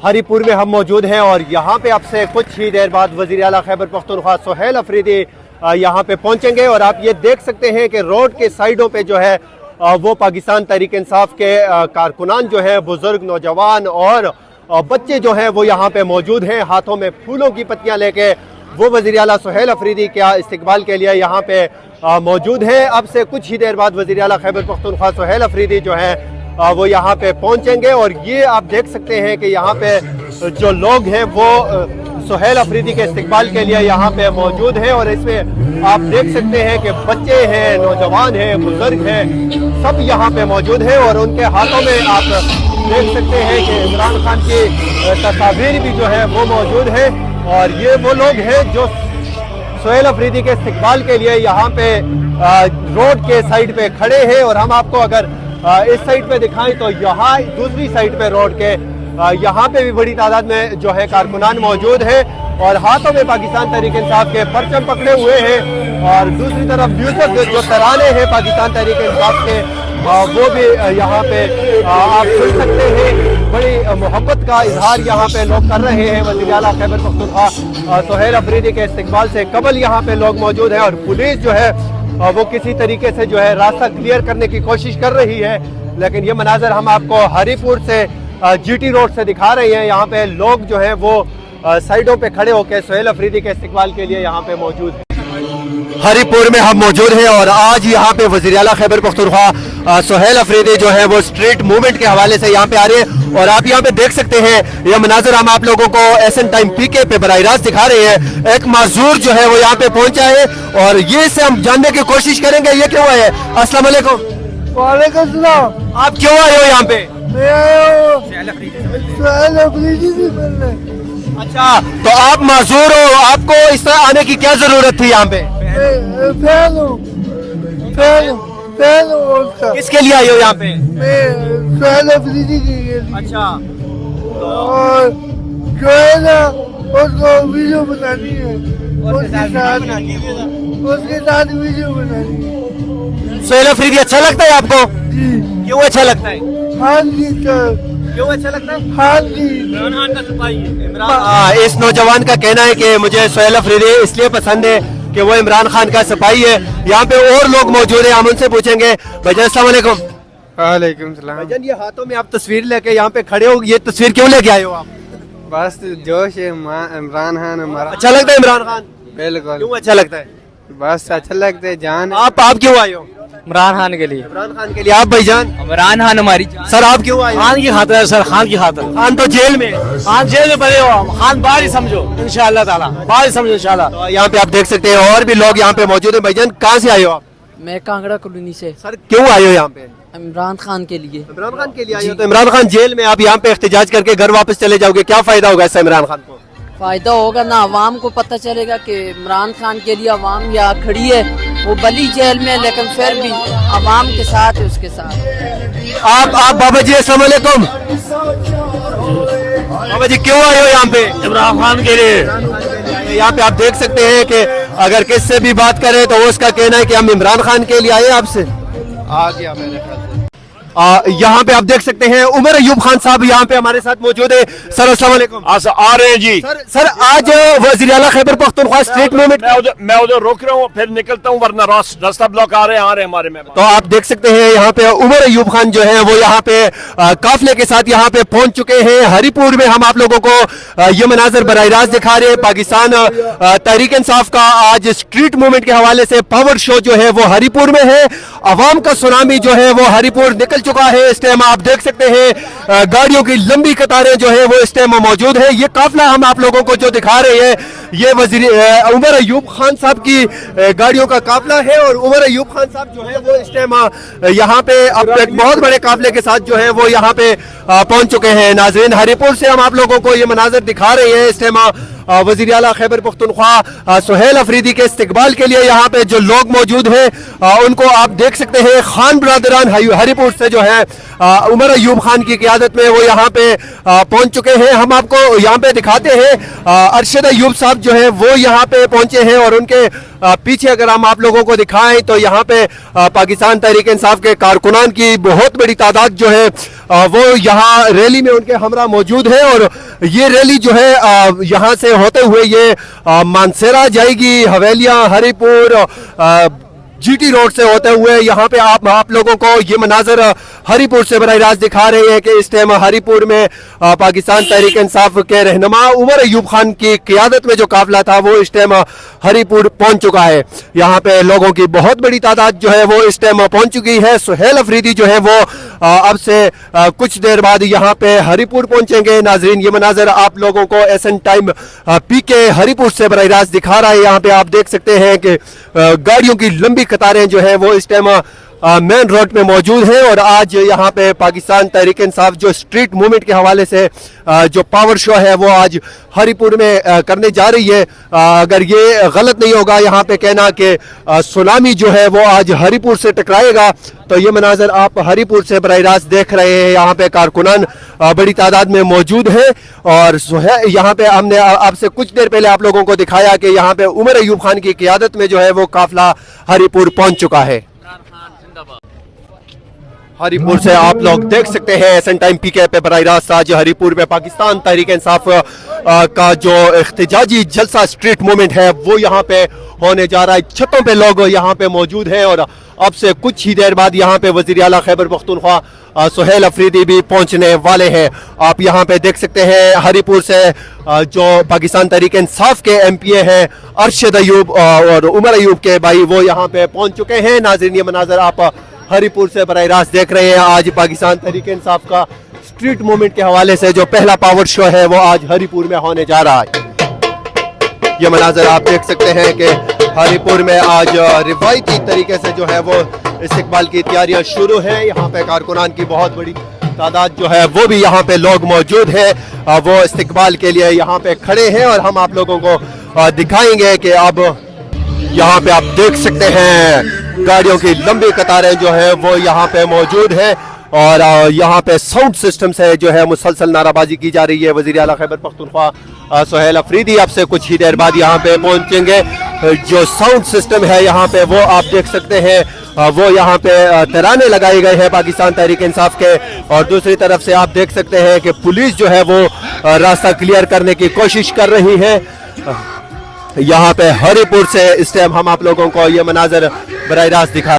हरिपुर में हम मौजूद हैं और यहाँ पे अब से कुछ ही देर बाद वज़ीर आला खैबर पख्तूनख्वा सुहेल अफरीदी यहाँ पे पहुँचेंगे और आप ये देख सकते हैं कि रोड के साइडों पे जो है वो पाकिस्तान तहरीक इंसाफ के कारकुनान जो है, बुजुर्ग, नौजवान और बच्चे जो हैं वो यहाँ पे मौजूद हैं। हाथों में फूलों की पत्तियाँ लेके वो वज़ीर आला सुहेल अफरीदी के इस्तकबाल के लिए यहाँ पे मौजूद हैं। अब से कुछ ही देर बाद वज़ीर आला खैबर पख्तूनख्वा सुहेल अफरीदी जो है वो यहाँ पे पहुँचेंगे और ये आप देख सकते हैं कि यहाँ पे जो लोग हैं वो सुहेल अफरीदी के इस्तकबाल के लिए यहाँ पे मौजूद हैं और इसमें आप देख सकते हैं कि बच्चे हैं, नौजवान हैं, बुजुर्ग हैं, सब यहाँ पे मौजूद हैं और उनके हाथों में आप देख सकते हैं कि इमरान खान की तस्वीर भी जो है वो मौजूद है और ये वो लोग हैं जो सुहेल अफरीदी के इस्तकबाल के लिए यहाँ पे रोड के साइड पे खड़े हैं। और हम आपको अगर इस साइड पे दिखाएं तो यहाँ दूसरी साइड पे रोड के यहाँ पे भी बड़ी तादाद में जो है कारकुनान मौजूद है और हाथों में पाकिस्तान तहरीक इंसाफ के परचम पकड़े हुए हैं और दूसरी तरफ म्यूजिक जो तराने हैं पाकिस्तान तहरीक इंसाफ के वो भी यहाँ पे आप सुन सकते हैं। बड़ी मोहब्बत का इजहार यहाँ पे लोग कर रहे हैं। वज़ीर आला खैबर पख्तूनख्वा सुहेल अफरीदी के इस्तकबाल से कबल यहाँ पे लोग मौजूद हैं और पुलिस जो है वो किसी तरीके से जो है रास्ता क्लियर करने की कोशिश कर रही है, लेकिन ये मनाजर हम आपको हरिपुर से जीटी रोड से दिखा रहे हैं। यहाँ पे लोग जो है वो साइडों पे खड़े होकर सुहेल अफरीदी के इस्तकबाल के लिए यहाँ पे मौजूद है। हरिपुर में हम मौजूद हैं और आज यहाँ पे वज़ीर आला खैबर पख्तूनख्वा सुहेल अफरीदी जो है वो स्ट्रीट मूवमेंट के हवाले से यहाँ पे आ रहे हैं और आप यहाँ पे देख सकते हैं यह मनाजर हम आप लोगों को एसएन टाइम पीके पे बराह रास्त दिखा रहे हैं। एक माजूर जो है वो यहाँ पे पहुंचा है और ये से हम जानने की कोशिश करेंगे ये क्यों है। अस्सलाम वालेकुम। वालेकुम सलाम। आप क्यों आए हो यहाँ पे? मैं आया हूँ सुहेल अफरीदी से मिलने। अच्छा, तो आप माजूर हो, आपको इस तरह आने की क्या जरूरत थी यहाँ पे? फैन हूँ उसका। किसके लिए आए हो यहाँ पे? मैं सुहेल अफरीदी के लिए। अच्छा, और जो है ना उसको वीडियो बनानी है, उसके साथ वीडियो बनानी है। सुहेल अफरीदी अच्छा लगता है आपको? जी। क्यों अच्छा लगता है? खान जी का। क्यों अच्छा लगता है? खान जी। इमरान खान का सिपाही है। इस नौजवान का कहना है कि मुझे सुहेल अफरीदी इसलिए पसंद है कि वो इमरान खान का सिपाही है। यहाँ पे और लोग मौजूद हैं, हम उनसे पूछेंगे। भाईजान अस्सलाम वालेकुम। वालेकुम सलाम। भाईजान ये हाथों में आप तस्वीर लेके यहाँ पे खड़े हो, ये तस्वीर क्यों लेके आए हो आप? बस जोश है, इमरान खान हमारा। अच्छा लगता है इमरान खान? बिल्कुल। क्यों अच्छा लगता है? बस अच्छा लगता है जान। आप क्यों आए हो? इमरान खान के लिए। इमरान खान के लिए। आप भाईजान? इमरान खान हमारी सर आप क्यों आए? खान की खातिर है सर, खान की खातिर। खान तो जेल में। खान जेल में पड़े हो, खान बाहर ही समझो इंशाअल्लाह ताला, बाहर ही समझो इंशाअल्लाह। तो यहाँ पे आप देख सकते हैं और भी लोग यहाँ पे मौजूद है। भाईजान कहाँ से आए हो आप? मैं कांगड़ा कॉलोनी से। सर क्यों आए हो यहाँ पे? इमरान खान के लिए। इमरान खान के लिए आए हो? तो इमरान खान जेल में, आप यहाँ पे एहतजाज करके घर वापस चले जाओगे, क्या फायदा होगा इससे इमरान खान को? फायदा होगा ना, अवाम को पता चलेगा कि इमरान खान के लिए अवाम यहाँ खड़ी है। वो भली जेल में लेकिन फिर भी अवाम के साथ है, उसके साथ। आप बाबा जी अस्सलाम वालेकुम। बाबा जी क्यों आए हो यहाँ पे? इमरान खान के लिए। यहाँ पे आप देख सकते हैं कि अगर किससे भी बात करें तो वो उसका कहना है कि हम इमरान खान के लिए आए। आपसे आ गया मेरे ख्याल से। यहाँ पे आप देख सकते हैं उमर अयूब खान साहब यहाँ पे हमारे साथ मौजूद है। सर अस्सलाम वालेकुम। आ रहे हैं जी। सर आज वज़ीर आला खैबर पख्तूनख्वा स्ट्रीट मूवमेंट, मैं उधर रोक रहा हूँ, फिर निकलता हूँ, वरना रास्ता ब्लॉक आ रहे हैं हमारे में। तो आप देख सकते हैं यहाँ पे उमर अयूब खान जो है वो यहाँ पे काफिले के साथ यहाँ पे पहुंच चुके हैं। हरिपुर में हम आप लोगों को ये मनाजर बराह रास्त दिखा रहे हैं। पाकिस्तान तहरीक इंसाफ का आज स्ट्रीट मूवमेंट के हवाले से पावर शो जो है वो हरिपुर में है। अवाम का सुनामी जो है वो हरिपुर निकल चुका है। इस टाइम आप देख सकते हैं गाड़ियों की लंबी कतारें जो है वो इस टाइम मौजूद है। ये काफिला हम आप लोगों को जो दिखा रहे हैं ये वजीर उमर अयूब खान साहब की गाड़ियों का काफिला है। और उमर अयूब खान साहब जो है वो इस टाइम यहाँ पे अब एक बहुत बड़े काफिले के साथ जो है वो यहाँ पे पहुंच चुके हैं। नाजरीन हरिपुर से हम आप लोगों को ये मनाजर दिखा रहे हैं। इस टाइम वज़ीर आला खैबर पख्तूनख्वा सुहेल अफरीदी के इस्तकबाल के लिए यहाँ पे जो लोग मौजूद हैं उनको आप देख सकते हैं। खान बरादरान हरिपुर से जो है उमर अयूब खान की क़ियादत में वो यहाँ पे पहुंच चुके हैं। हम आपको यहाँ पे दिखाते हैं अरशद अयूब साहब जो है वो यहाँ पे पहुंचे हैं और उनके पीछे अगर हम आप लोगों को दिखाएं तो यहाँ पे पाकिस्तान तहरीक इंसाफ के कारकुनान की बहुत बड़ी तादाद जो है वो यहाँ रैली में उनके हमरा मौजूद है। और ये रैली जो है यहाँ से होते हुए ये मानसेरा जाएगी, हवेलियाँ, हरिपुर, जीटी रोड से होते हुए यहाँ पे आप लोगों को ये मनाजर हरिपुर से बराह रास्त दिखा रहे हैं कि इस टाइम हरिपुर में पाकिस्तान तहरीक इंसाफ के रहनुमा उमर अयूब खान की क़ियादत में जो काफिला था वो इस टाइम हरिपुर पहुंच चुका है। यहाँ पे लोगों की बहुत बड़ी तादाद जो है वो इस टाइम पहुंच चुकी है। सुहेल अफरीदी जो है वो अब से कुछ देर बाद यहाँ पे हरिपुर पहुंचेंगे। नाजरीन ये मनाजर आप लोगों को एसन टाइम पीके हरिपुर से बराह रास्त दिखा रहा है। यहाँ पे आप देख सकते हैं कि गाड़ियों की लंबी कतारें जो है वो इस टाइम मेन रोड पे मौजूद है। और आज यहाँ पे पाकिस्तान तहरीक इंसाफ जो स्ट्रीट मूवमेंट के हवाले से जो पावर शो है वो आज हरिपुर में करने जा रही है। अगर ये गलत नहीं होगा यहाँ पे कहना कि सुनामी जो है वो आज हरिपुर से टकराएगा। तो ये मनाजर आप हरिपुर से बराह रास्त देख रहे हैं। यहाँ पे कारकुनान बड़ी तादाद में मौजूद है। और यहाँ पे हमने आपसे कुछ देर पहले आप लोगों को दिखाया कि यहाँ पे उमर अयूब खान की क़ियादत में जो है वो काफिला हरिपुर पहुंच चुका है। हरिपुर से आप लोग देख सकते हैं एसन टाइम पीके पे बराह रास्त आज हरिपुर में पाकिस्तान तहरीक इंसाफ का जो इख्तिजाजी जलसा स्ट्रीट मूवमेंट है वो यहाँ पे होने जा रहा है। छतों पे लोग यहाँ पे मौजूद हैं और अब से कुछ ही देर बाद यहाँ पे वज़ीर आला खैबर पख्तूनख्वा सुहेल अफरीदी भी पहुँचने वाले हैं। आप यहाँ पे देख सकते हैं हरिपुर से जो पाकिस्तान तहरीक इंसाफ के MPA हैं अरशद अयूब और उमर अयूब के भाई वो यहाँ पे पहुँच चुके हैं। नाज़रीन ये मनाजर आप हरिपुर से बराह रास्त देख रहे हैं। आज पाकिस्तान तहरीक इंसाफ का स्ट्रीट मूवमेंट के हवाले से जो पहला पावर शो है वो आज हरिपुर में होने जा रहा है। ये मनाजर आप देख सकते हैं कि हरिपुर में आज रिवायती तरीके से जो है वो इस्तकबाल की तैयारियां शुरू हैं। यहाँ पे कारकुनान की बहुत बड़ी तादाद जो है वो भी यहाँ पे लोग मौजूद हैं, वो इस्तकबाल के लिए यहाँ पे खड़े हैं। और हम आप लोगों को दिखाएंगे कि अब यहाँ पे आप देख सकते हैं गाड़ियों की लंबी कतारें जो है वो यहाँ पे मौजूद है। और यहाँ पे साउंड सिस्टम से जो है मुसलसल नाराबाजी की जा रही है। वज़ीर आला खैबर पख्तूनख्वा सुहेल अफरीदी अब से कुछ ही देर बाद यहाँ पे पहुँचेंगे। जो साउंड सिस्टम है यहाँ पे वो आप देख सकते हैं वो यहाँ पे तराने लगाए गए हैं पाकिस्तान तहरीक इंसाफ के। और दूसरी तरफ से आप देख सकते हैं कि पुलिस जो है वो रास्ता क्लियर करने की कोशिश कर रही है। यहाँ पे हरिपुर से इस टाइम हम आप लोगों को ये मनाजर बराह रास्त दिखा